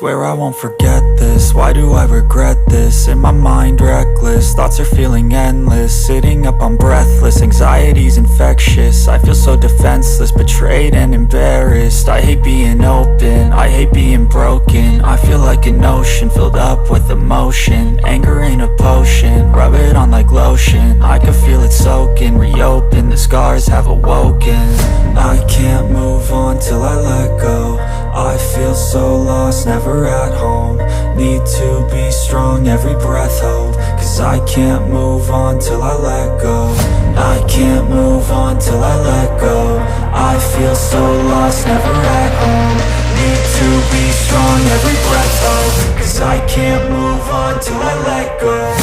Swear I won't forget this, why do I regret this? In my mind reckless, thoughts are feeling endless. Sitting up I'm breathless, anxiety's infectious. I feel so defenseless, betrayed and embarrassed. I hate being open, I hate being broken. I feel like an ocean filled up with emotion. Anger ain't a potion, rub it on like lotion. I can feel it soaking, reopen, the scars have awoken. I can't move on till I let go. I feel so lost, never at home. Need to be strong, every breath hope. Cause I can't move on till I let go. I can't move on till I let go. I feel so lost, never at home. Need to be strong, every breath hope. Cause I can't move on till I let go.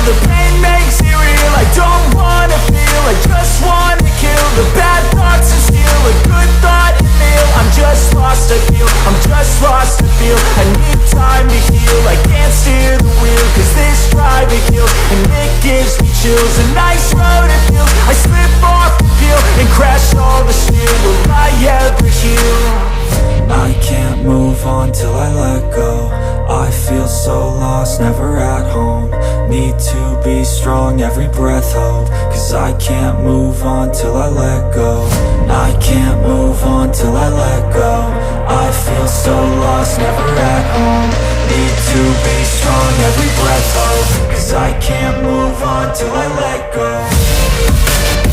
The pain makes it real, I don't wanna feel, I just wanna kill the bad thoughts and steal a good thought and feel. I'm just lost, I feel, I'm just lost, I feel. I need time to heal, I can't steer the wheel. Cause this drive it kills, and it gives me chills. A nice road it feels, I slip off the peel and crash all the steel. Will I ever heal? I can't move on till I let go. I feel so lost, never at home. Need to be strong, every breath hope. Cause I can't move on till I let go. I can't move on till I let go. I feel so lost, never at home. Need to be strong, every breath hope. Cause I can't move on till I let go.